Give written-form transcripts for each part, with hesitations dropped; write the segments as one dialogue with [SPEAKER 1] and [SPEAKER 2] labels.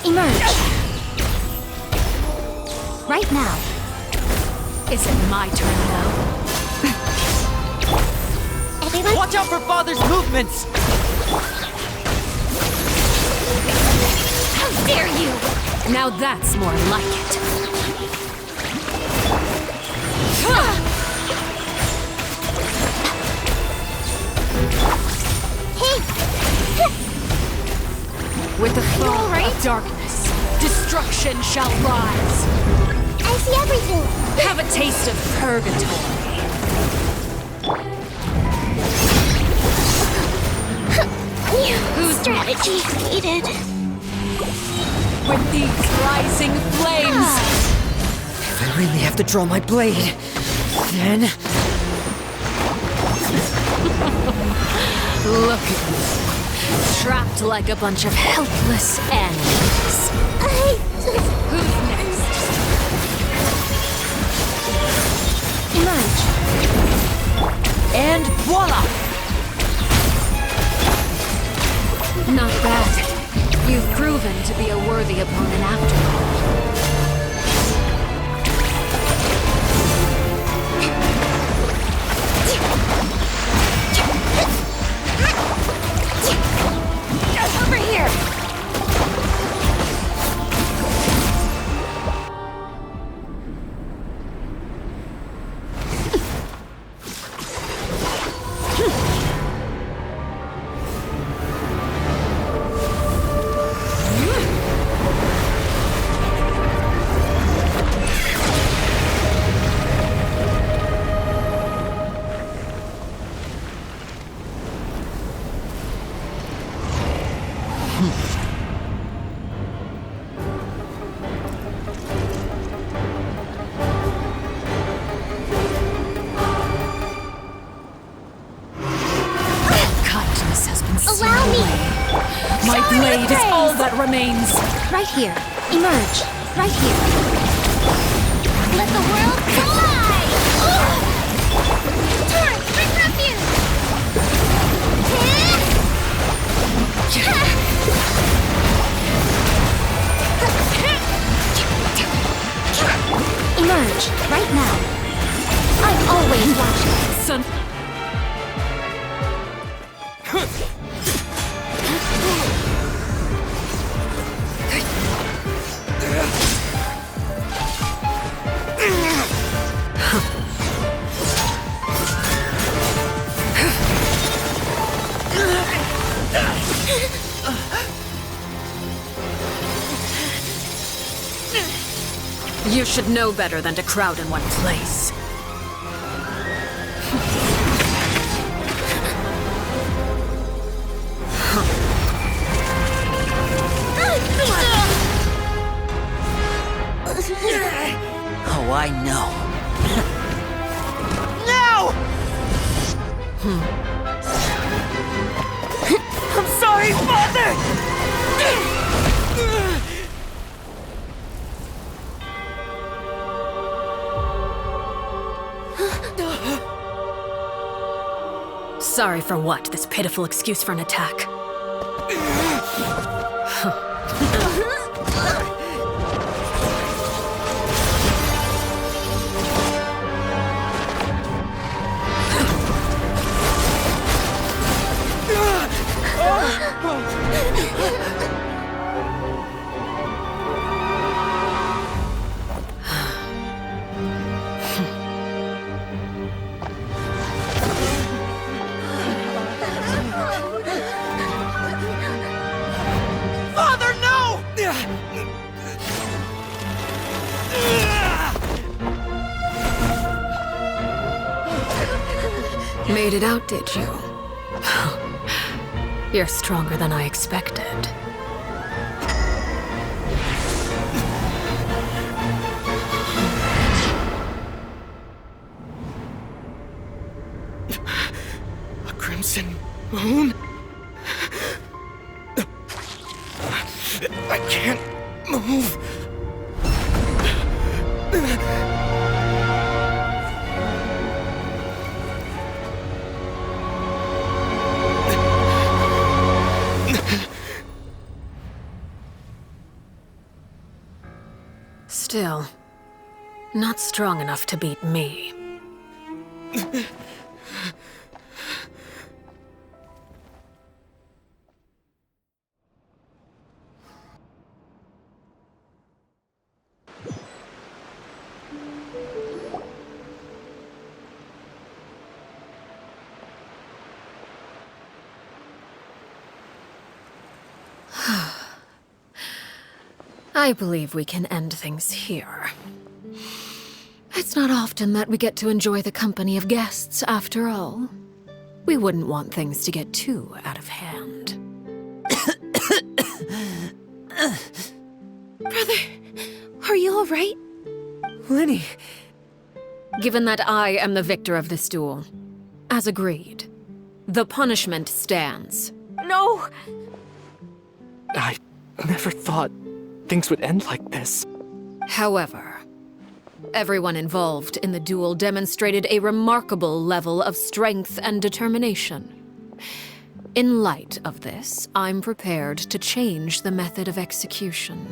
[SPEAKER 1] Emerge. Right now.
[SPEAKER 2] Is it my turn now?
[SPEAKER 1] Everyone,
[SPEAKER 3] Watch out for Father's movements!
[SPEAKER 1] how dare you!
[SPEAKER 2] Now that's more like it.
[SPEAKER 1] Hey!
[SPEAKER 2] With the fall
[SPEAKER 1] alright?
[SPEAKER 2] of darkness, destruction shall rise.
[SPEAKER 1] I see everything!
[SPEAKER 2] Have a taste of purgatory.
[SPEAKER 1] Whose strategy needed?
[SPEAKER 2] With these rising flames,
[SPEAKER 3] If I really have to draw my blade, then...
[SPEAKER 2] look at you. Trapped like a bunch of helpless animals. Who's next?
[SPEAKER 1] Emerge.
[SPEAKER 3] And voila!
[SPEAKER 2] Not bad. You've proven to be a worthy opponent after all.
[SPEAKER 1] Over here!
[SPEAKER 2] Kindness has been
[SPEAKER 1] Allow
[SPEAKER 2] sealed
[SPEAKER 1] me.
[SPEAKER 2] away. My
[SPEAKER 1] Shower
[SPEAKER 2] blade is
[SPEAKER 1] praise.
[SPEAKER 2] all that remains.
[SPEAKER 1] Right here. Emerge. Right here. Let the world collide! Turn! Bring refuge! Emerge. Right now. I'm always watching.
[SPEAKER 2] Son. You should know better than to crowd in one place.
[SPEAKER 3] Oh, I know. No! I'm sorry, Father!
[SPEAKER 2] Sorry for what? This pitiful excuse for an attack.
[SPEAKER 3] Father, no!
[SPEAKER 2] Made it out, did you? You're stronger than I expected.
[SPEAKER 3] A crimson moon? I can't move.
[SPEAKER 2] Still, not strong enough to beat me. I believe we can end things here. It's not often that we get to enjoy the company of guests, after all. We wouldn't want things to get too out of hand.
[SPEAKER 1] Brother, are you all right?
[SPEAKER 3] Lenny!
[SPEAKER 2] Given that I am the victor of this duel, as agreed, the punishment stands.
[SPEAKER 1] No!
[SPEAKER 4] I never thought things would end like this.
[SPEAKER 2] However, everyone involved in the duel demonstrated a remarkable level of strength and determination. In light of this, I'm prepared to change the method of execution.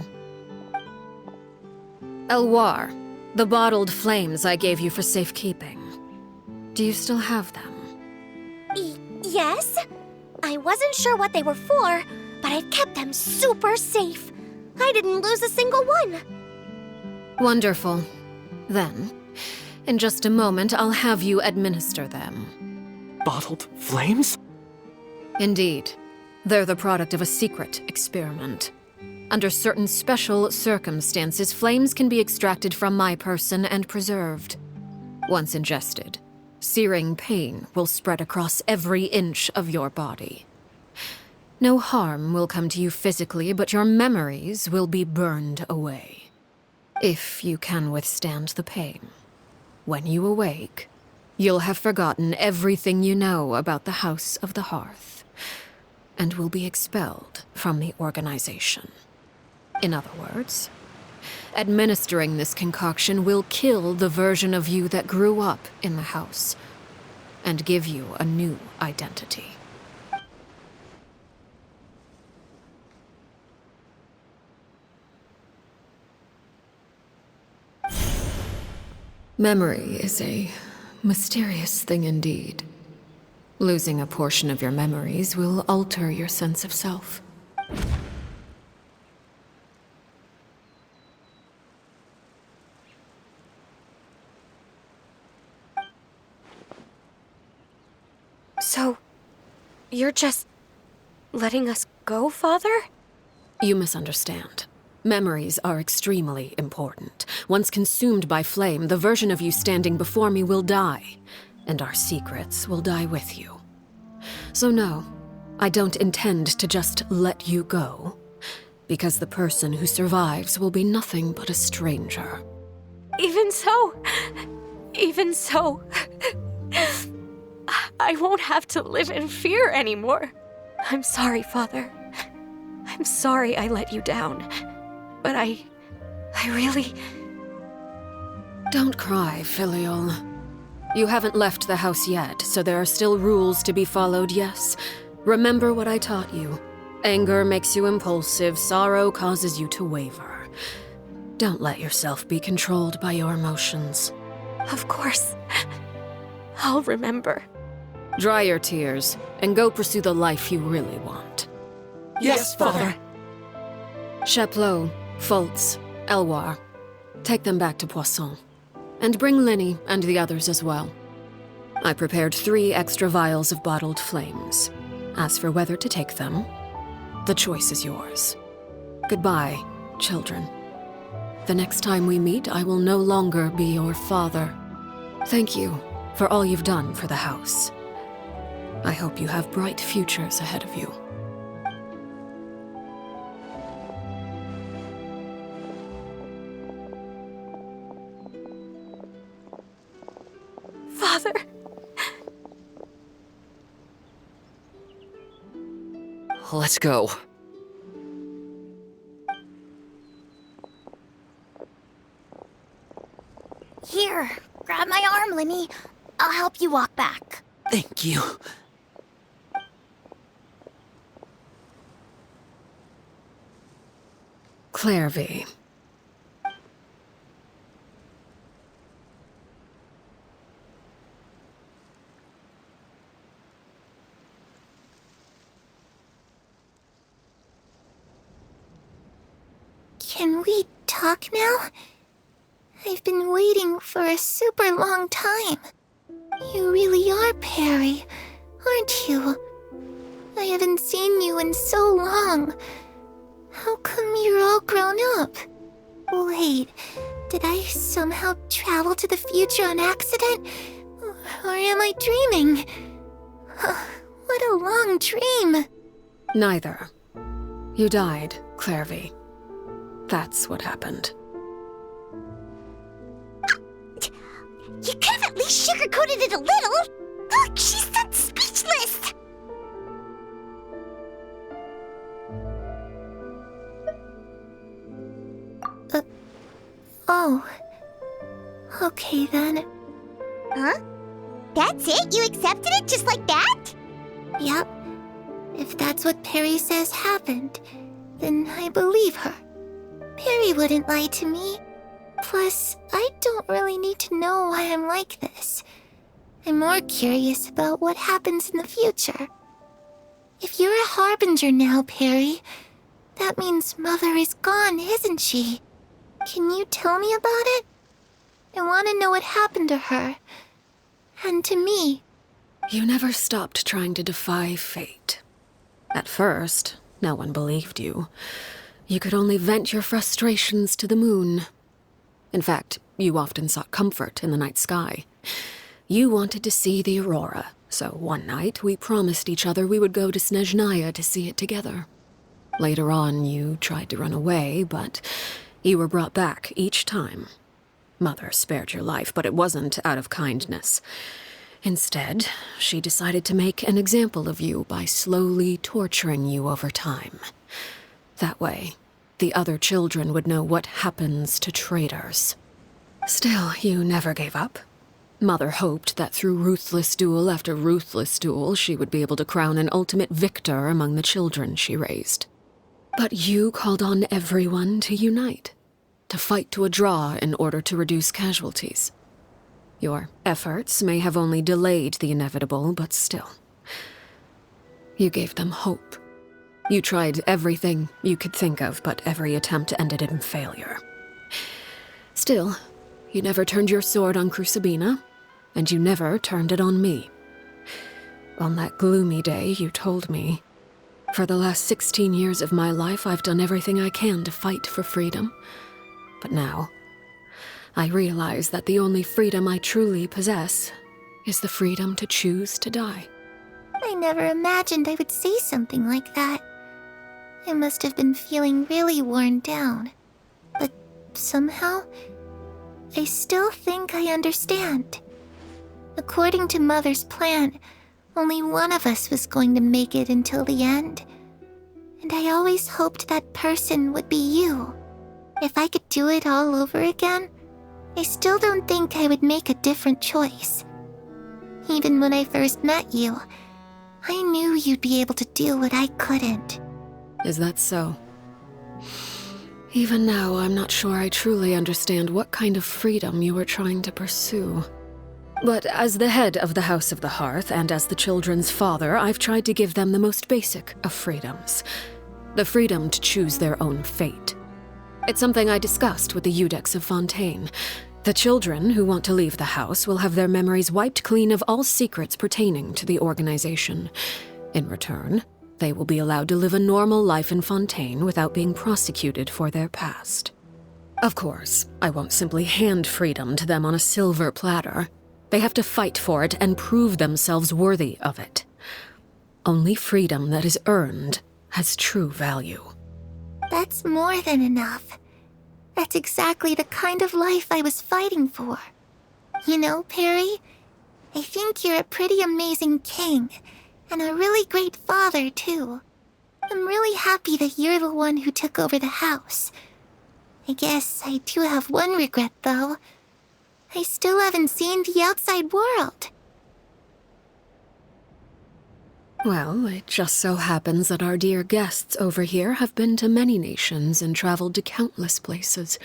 [SPEAKER 2] Elwar, the bottled flames I gave you for safekeeping. Do you still have them?
[SPEAKER 1] Yes? I wasn't sure what they were for, but I've kept them super safe. I didn't lose a single one.
[SPEAKER 2] Wonderful. Then, in just a moment, I'll have you administer them.
[SPEAKER 4] Bottled flames?
[SPEAKER 2] Indeed. They're the product of a secret experiment. Under certain special circumstances, flames can be extracted from my person and preserved. Once ingested, searing pain will spread across every inch of your body. No harm will come to you physically, but your memories will be burned away. If you can withstand the pain. When you awake, you'll have forgotten everything you know about the House of the Hearth, and will be expelled from the organization. In other words, administering this concoction will kill the version of you that grew up in the house, and give you a new identity. Memory is a mysterious thing indeed. Losing a portion of your memories will alter your sense of self.
[SPEAKER 1] So, you're just letting us go, Father?
[SPEAKER 2] You misunderstand. Memories are extremely important. Once consumed by flame, the version of you standing before me will die, and our secrets will die with you. So no, I don't intend to just let you go, because the person who survives will be nothing but a stranger.
[SPEAKER 1] Even so, I won't have to live in fear anymore. I'm sorry, Father. I'm sorry I let you down. But I really...
[SPEAKER 2] Don't cry, Filial. You haven't left the house yet, so there are still rules to be followed, yes. Remember what I taught you. Anger makes you impulsive, sorrow causes you to waver. Don't let yourself be controlled by your emotions.
[SPEAKER 1] Of course. I'll remember.
[SPEAKER 2] Dry your tears, and go pursue the life you really want.
[SPEAKER 4] Yes, Father.
[SPEAKER 2] Chaplot, Foltz, Elwar, take them back to Poisson. And bring Linny and the others as well. I prepared 3 extra vials of bottled flames. As for whether to take them, the choice is yours. Goodbye, children. The next time we meet, I will no longer be your father. Thank you for all you've done for the house. I hope you have bright futures ahead of you.
[SPEAKER 1] Father.
[SPEAKER 3] Let's go.
[SPEAKER 1] Here, grab my arm, Linny. I'll help you walk back.
[SPEAKER 3] Thank you.
[SPEAKER 2] Clairvy.
[SPEAKER 5] Can we talk now? I've been waiting for a super long time. You really are Perry, aren't you? I haven't seen you in so long. How come you're all grown up? Wait, did I somehow travel to the future on accident? Or am I dreaming? What a long dream.
[SPEAKER 2] Neither. You died, Clairvy. That's what happened.
[SPEAKER 5] You could have at least sugarcoated it a little. Look, she's done speechless. Oh. Okay then. Huh? That's it? You accepted it just like that? Yep. If that's what Perry says happened, then I believe her. Perry wouldn't lie to me. Plus, I don't really need to know why I'm like this. I'm more curious about what happens in the future. If you're a harbinger now, Perry, that means Mother is gone, isn't she? Can you tell me about it? I want to know what happened to her. And to me.
[SPEAKER 2] You never stopped trying to defy fate. At first, no one believed you. You could only vent your frustrations to the moon. In fact, you often sought comfort in the night sky. You wanted to see the aurora, so one night we promised each other we would go to Snezhnaya to see it together. Later on, you tried to run away, but you were brought back each time. Mother spared your life, but it wasn't out of kindness. Instead, she decided to make an example of you by slowly torturing you over time. That way, the other children would know what happens to traitors. Still, you never gave up. Mother hoped that through ruthless duel after ruthless duel, she would be able to crown an ultimate victor among the children she raised. But you called on everyone to unite, to fight to a draw in order to reduce casualties. Your efforts may have only delayed the inevitable, but still. You gave them hope. You tried everything you could think of, but every attempt ended in failure. Still, you never turned your sword on Crucibina, and you never turned it on me. On that gloomy day, you told me, "For the last 16 years of my life, I've done everything I can to fight for freedom. But now, I realize that the only freedom I truly possess is the freedom to choose to die."
[SPEAKER 5] I never imagined I would say something like that. I must have been feeling really worn down. But somehow, I still think I understand. According to Mother's plan, only one of us was going to make it until the end. And I always hoped that person would be you. If I could do it all over again, I still don't think I would make a different choice. Even when I first met you, I knew you'd be able to do what I couldn't.
[SPEAKER 2] Is that so? Even now, I'm not sure I truly understand what kind of freedom you were trying to pursue. But as the head of the House of the Hearth and as the children's father, I've tried to give them the most basic of freedoms. The freedom to choose their own fate. It's something I discussed with the Eudex of Fontaine. The children who want to leave the house will have their memories wiped clean of all secrets pertaining to the organization. In return, they will be allowed to live a normal life in Fontaine without being prosecuted for their past. Of course, I won't simply hand freedom to them on a silver platter. They have to fight for it and prove themselves worthy of it. Only freedom that is earned has true value.
[SPEAKER 5] That's more than enough. That's exactly the kind of life I was fighting for. You know, Perry, I think you're a pretty amazing king, and a really great father, too. I'm really happy that you're the one who took over the house. I guess I do have one regret, though. I still haven't seen the outside world.
[SPEAKER 2] Well, it just so happens that our dear guests over here have been to many nations and traveled to countless places.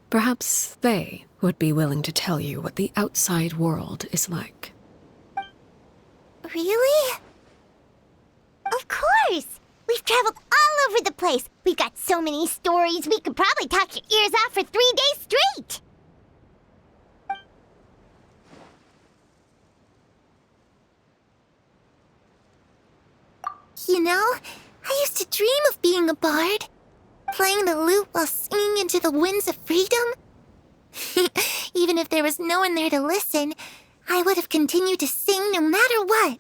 [SPEAKER 2] Perhaps they would be willing to tell you what the outside world is like.
[SPEAKER 5] Really? Of course! We've traveled all over the place. We've got so many stories, we could probably talk your ears off for 3 days straight. You know, I used to dream of being a bard. Playing the lute while singing into the winds of freedom. Even if there was no one there to listen, I would have continued to sing no matter what.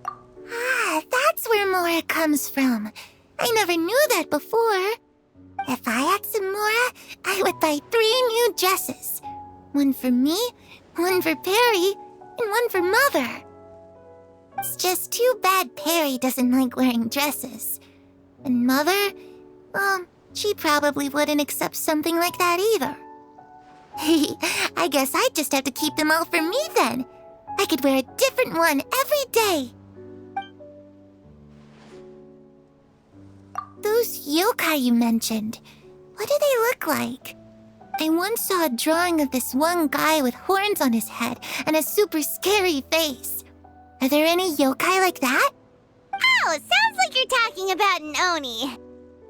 [SPEAKER 5] Ah, that's where Mora comes from. I never knew that before. If I had some Mora, I would buy 3 new dresses. One for me, one for Perry, and one for Mother. It's just too bad Perry doesn't like wearing dresses. And Mother, well, she probably wouldn't accept something like that either. I guess I'd just have to keep them all for me then. I could wear a different one every day. Those yokai you mentioned, what do they look like? I once saw a drawing of this one guy with horns on his head and a super scary face. Are there any yokai like that? Oh, sounds like you're talking about an Oni.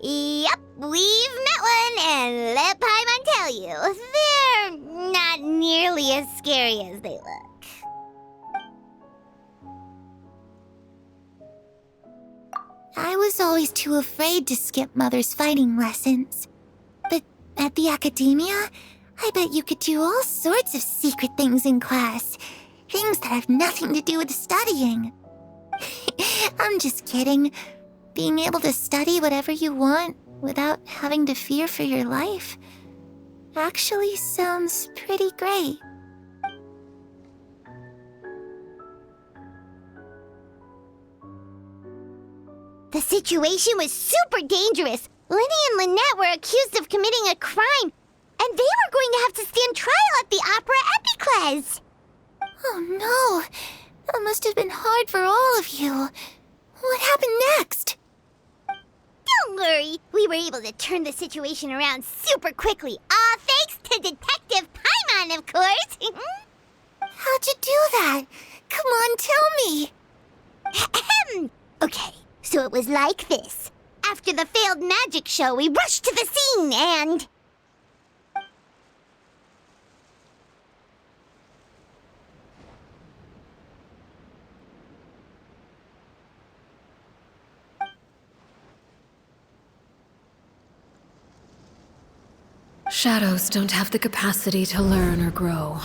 [SPEAKER 5] Yep, we've met one, and let Paimon tell you, they're not nearly as scary as they look. I was always too afraid to skip Mother's fighting lessons. But at the academia, I bet you could do all sorts of secret things in class. Things that have nothing to do with studying. I'm just kidding. Being able to study whatever you want without having to fear for your life actually sounds pretty great. The situation was super dangerous. Lenny and Lynette were accused of committing a crime, and they were going to have to stand trial at the Opera Epicles. Oh no, that must have been hard for all of you. What happened next? Don't worry, we were able to turn the situation around super quickly. All thanks to Detective Paimon, of course. How'd you do that? Come on, tell me. Okay, so it was like this. After the failed magic show, we rushed to the scene and...
[SPEAKER 2] Shadows don't have the capacity to learn or grow.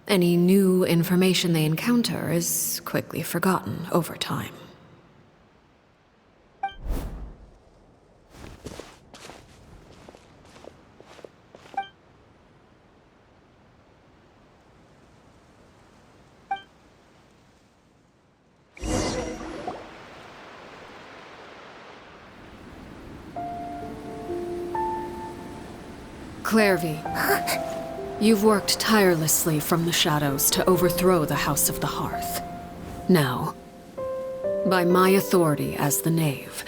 [SPEAKER 2] Any new information they encounter is quickly forgotten over time. Clairvy, you've worked tirelessly from the shadows to overthrow the House of the Hearth. Now, by my authority as the Knave,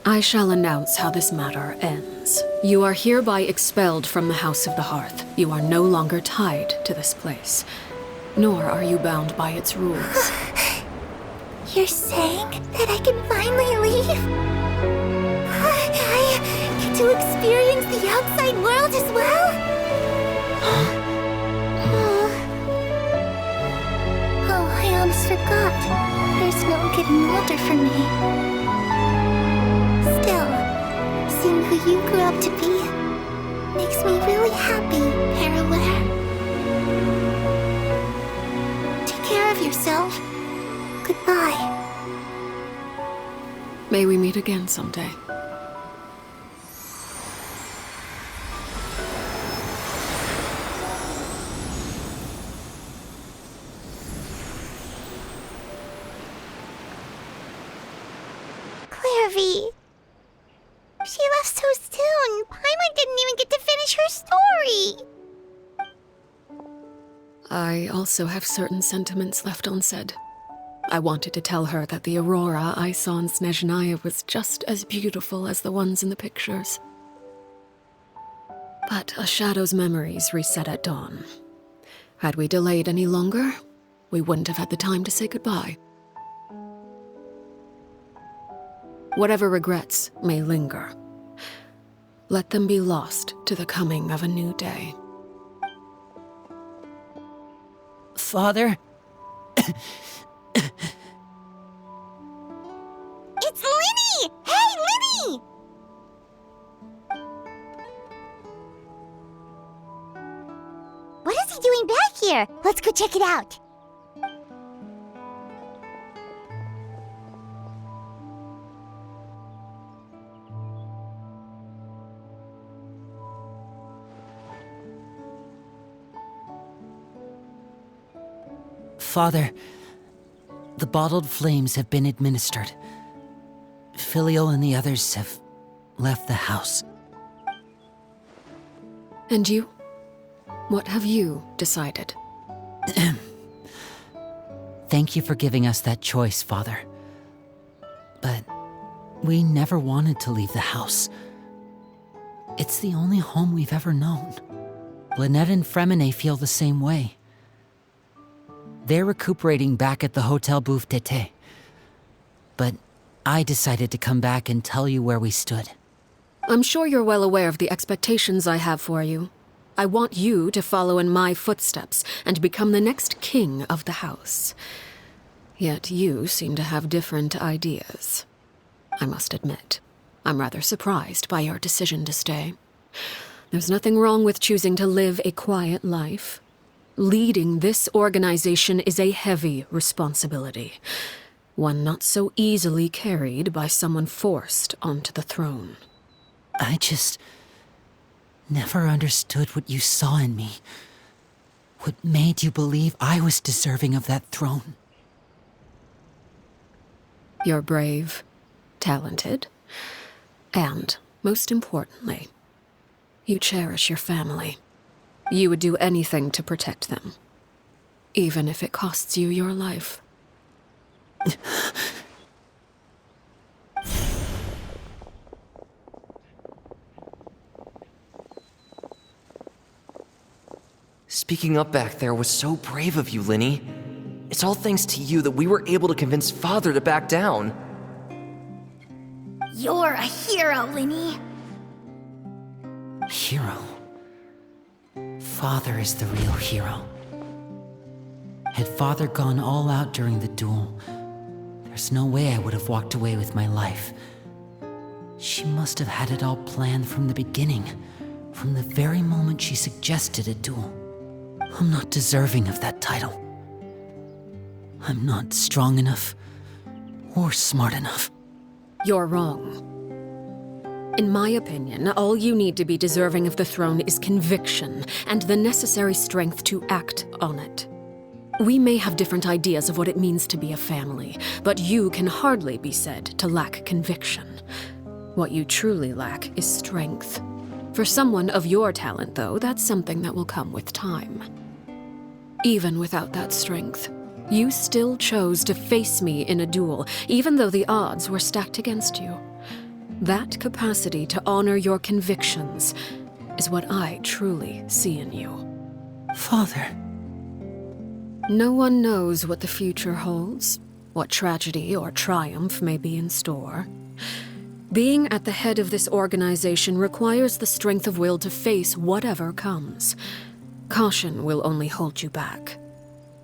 [SPEAKER 2] I shall announce how this matter ends. You are hereby expelled from the House of the Hearth. You are no longer tied to this place, nor are you bound by its rules.
[SPEAKER 5] You're saying that I can finally leave? I get to experience the outside world as well? Oh, I almost forgot. There's no getting older for me. Still, seeing who you grew up to be makes me really happy, Paraware. Take care of yourself. Goodbye.
[SPEAKER 2] May we meet again someday.
[SPEAKER 5] Clairvy. She left so soon. Paimon didn't even get to finish her story.
[SPEAKER 2] I also have certain sentiments left unsaid. I wanted to tell her that the aurora I saw in Snezhnaya was just as beautiful as the ones in the pictures. But a shadow's memories reset at dawn. Had we delayed any longer, we wouldn't have had the time to say goodbye. Whatever regrets may linger, let them be lost to the coming of a new day.
[SPEAKER 3] Father?
[SPEAKER 5] It's Linny! Hey, Linny! What is he doing back here? Let's go check it out.
[SPEAKER 3] Father, the bottled flames have been administered. Filio and the others have left the house.
[SPEAKER 2] And you? What have you decided?
[SPEAKER 3] Thank you for giving us that choice, Father. But we never wanted to leave the house. It's the only home we've ever known. Lynette and Fremine feel the same way. They're recuperating back at the Hotel Bouffe d'été. But I decided to come back and tell you where we stood.
[SPEAKER 2] I'm sure you're well aware of the expectations I have for you. I want you to follow in my footsteps and become the next king of the house. Yet you seem to have different ideas. I must admit, I'm rather surprised by your decision to stay. There's nothing wrong with choosing to live a quiet life. Leading this organization is a heavy responsibility, one not so easily carried by someone forced onto the throne.
[SPEAKER 3] I just never understood what you saw in me. What made you believe I was deserving of that throne?
[SPEAKER 2] You're brave, talented, and, most importantly, you cherish your family. You would do anything to protect them, even if it costs you your life.
[SPEAKER 6] Speaking up back there was so brave of you, Linny. It's all thanks to you that we were able to convince Father to back down.
[SPEAKER 5] You're a hero, Linny.
[SPEAKER 3] Hero. Father is the real hero. Had Father gone all out during the duel, there's no way I would have walked away with my life. She must have had it all planned from the beginning, from the very moment she suggested a duel. I'm not deserving of that title. I'm not strong enough or smart enough.
[SPEAKER 2] You're wrong. In my opinion, all you need to be deserving of the throne is conviction and the necessary strength to act on it. We may have different ideas of what it means to be a family, but you can hardly be said to lack conviction. What you truly lack is strength. For someone of your talent, though, that's something that will come with time. Even without that strength, you still chose to face me in a duel, even though the odds were stacked against you. That capacity to honor your convictions is what I truly see in you.
[SPEAKER 3] Father.
[SPEAKER 2] No one knows what the future holds, what tragedy or triumph may be in store. Being at the head of this organization requires the strength of will to face whatever comes. Caution will only hold you back.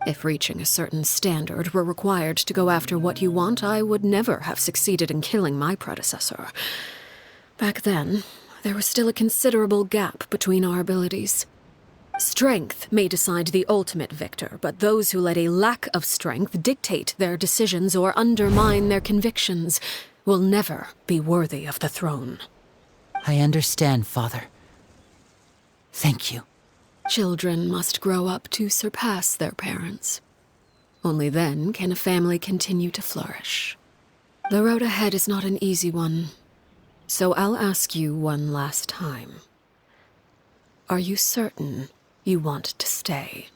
[SPEAKER 2] If reaching a certain standard were required to go after what you want, I would never have succeeded in killing my predecessor. Back then, there was still a considerable gap between our abilities. Strength may decide the ultimate victor, but those who let a lack of strength dictate their decisions or undermine their convictions will never be worthy of the throne.
[SPEAKER 3] I understand, Father. Thank you.
[SPEAKER 2] Children must grow up to surpass their parents. Only then can a family continue to flourish. The road ahead is not an easy one, so I'll ask you one last time. Are you certain you want to stay?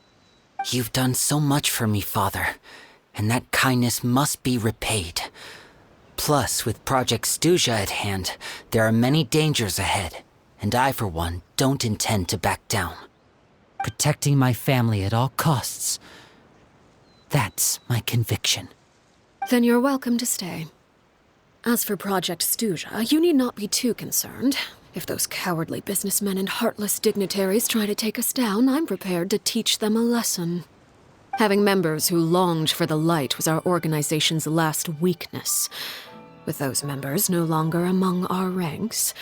[SPEAKER 3] You've done so much for me, Father, and that kindness must be repaid. Plus, with Project Stuja at hand, there are many dangers ahead, and I, for one, don't intend to back down. Protecting my family at all costs. That's my conviction.
[SPEAKER 2] Then you're welcome to stay. As for Project Stuja, you need not be too concerned. If those cowardly businessmen and heartless dignitaries try to take us down, I'm prepared to teach them a lesson. Having members who longed for the light was our organization's last weakness. With those members no longer among our ranks,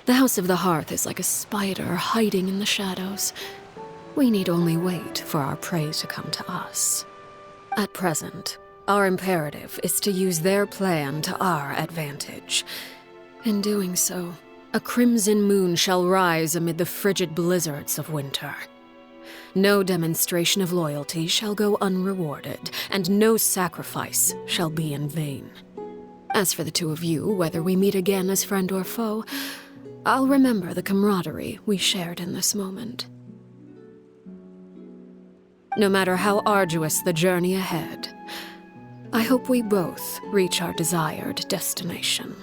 [SPEAKER 2] the House of the Hearth is like a spider hiding in the shadows. We need only wait for our prey to come to us. At present, our imperative is to use their plan to our advantage. In doing so, a crimson moon shall rise amid the frigid blizzards of winter. No demonstration of loyalty shall go unrewarded, and no sacrifice shall be in vain. As for the two of you, whether we meet again as friend or foe, I'll remember the camaraderie we shared in this moment. No matter how arduous the journey ahead, I hope we both reach our desired destination.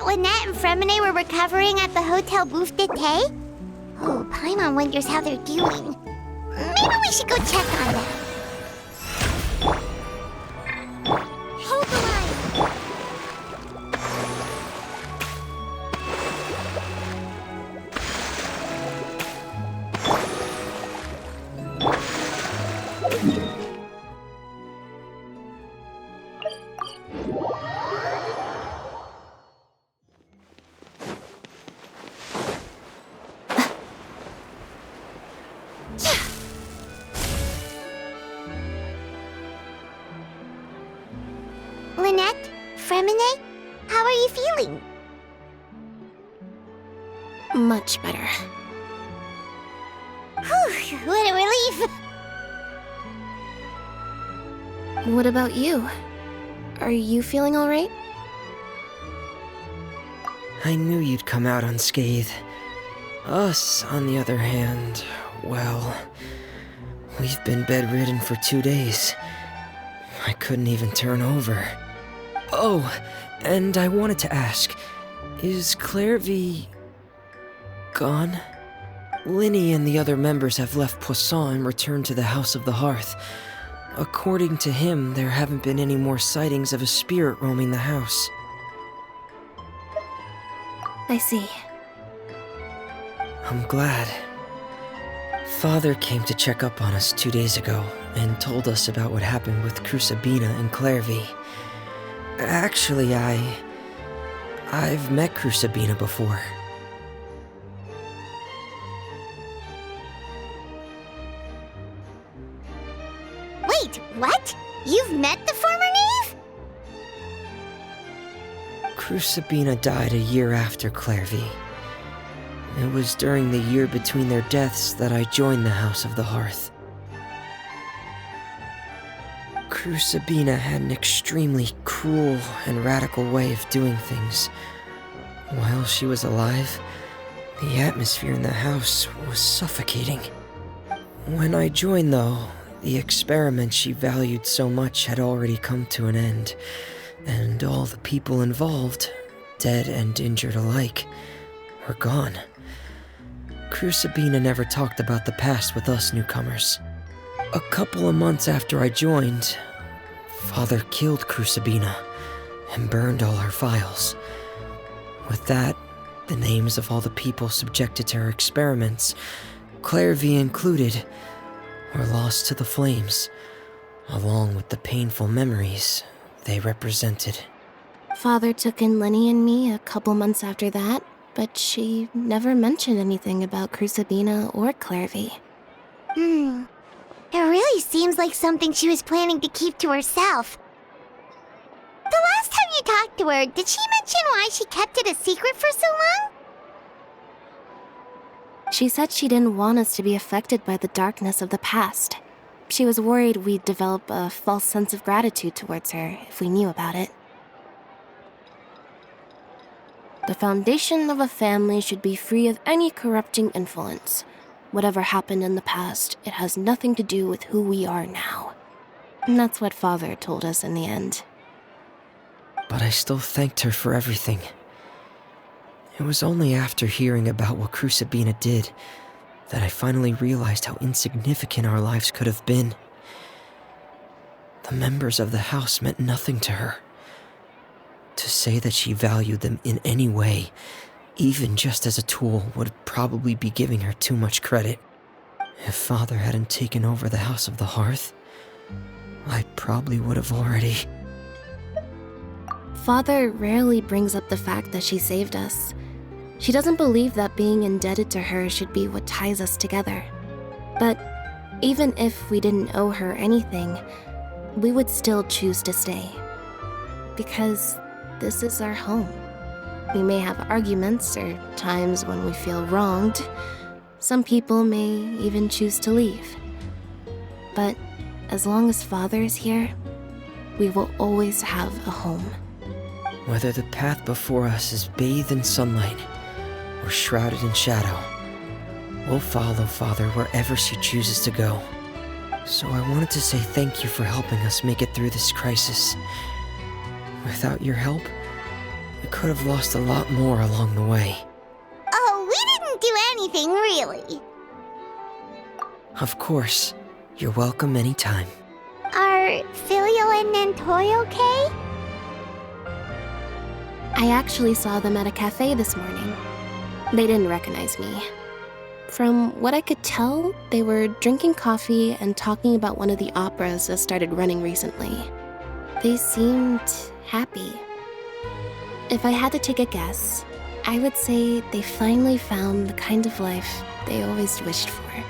[SPEAKER 5] Lynette and Fremine were recovering at the Hotel Bouffe d'été? Oh, Paimon wonders how they're doing. Maybe we should go check on them. Hold the line! Lynette? Fremine? How are you feeling?
[SPEAKER 1] Much better.
[SPEAKER 5] Whew, what a relief!
[SPEAKER 1] What about you? Are you feeling alright?
[SPEAKER 6] I knew you'd come out unscathed. Us, on the other hand, well, we've been bedridden for 2 days. I couldn't even turn over. Oh, and I wanted to ask, is Clairvy gone? Linny and the other members have left Poisson and returned to the House of the Hearth. According to him, there haven't been any more sightings of a spirit roaming the house.
[SPEAKER 1] I see.
[SPEAKER 6] I'm glad. Father came to check up on us 2 days ago and told us about what happened with Crusabina and Clairvy. Actually, I've met Crusabina before.
[SPEAKER 5] Wait, what? You've met the former knave?
[SPEAKER 6] Crusabina died a year after Clairvy. It was during the year between their deaths that I joined the House of the Hearth. Crusabina had an extremely cruel and radical way of doing things. While she was alive, the atmosphere in the house was suffocating. When I joined, though, the experiment she valued so much had already come to an end, and all the people involved, dead and injured alike, were gone. Crusabina never talked about the past with us newcomers. A couple of months after I joined, Father killed Crusabina and burned all her files. With that, the names of all the people subjected to her experiments, Clairvy included, were lost to the flames, along with the painful memories they represented.
[SPEAKER 1] Father took in Lenny and me a couple months after that, but she never mentioned anything about Crusabina or Clairvy.
[SPEAKER 5] It really seems like something she was planning to keep to herself. The last time you talked to her, did she mention why she kept it a secret for so long?
[SPEAKER 7] She said she didn't want us to be affected by the darkness of the past. She was worried we'd develop a false sense of gratitude towards her if we knew about it. The foundation of a family should be free of any corrupting influence. Whatever happened in the past, it has nothing to do with who we are now. And that's what Father told us in the end.
[SPEAKER 6] But I still thanked her for everything. It was only after hearing about what Crucibina did that I finally realized how insignificant our lives could have been. The members of the house meant nothing to her. To say that she valued them in any way, even just as a tool, would probably be giving her too much credit. If Father hadn't taken over the House of the Hearth, I probably would have already...
[SPEAKER 7] Father rarely brings up the fact that she saved us. She doesn't believe that being indebted to her should be what ties us together. But even if we didn't owe her anything, we would still choose to stay. Because this is our home. We may have arguments or times when we feel wronged. Some people may even choose to leave. But as long as Father is here, we will always have a home.
[SPEAKER 6] Whether the path before us is bathed in sunlight or shrouded in shadow, we'll follow Father wherever she chooses to go. So I wanted to say thank you for helping us make it through this crisis. Without your help, we could have lost a lot more along the way.
[SPEAKER 5] Oh, we didn't do anything, really.
[SPEAKER 6] Of course. You're welcome anytime.
[SPEAKER 5] Are Filio and Nantoy okay?
[SPEAKER 7] I actually saw them at a cafe this morning. They didn't recognize me. From what I could tell, they were drinking coffee and talking about one of the operas that started running recently. They seemed happy. If I had to take a guess, I would say they finally found the kind of life they always wished for.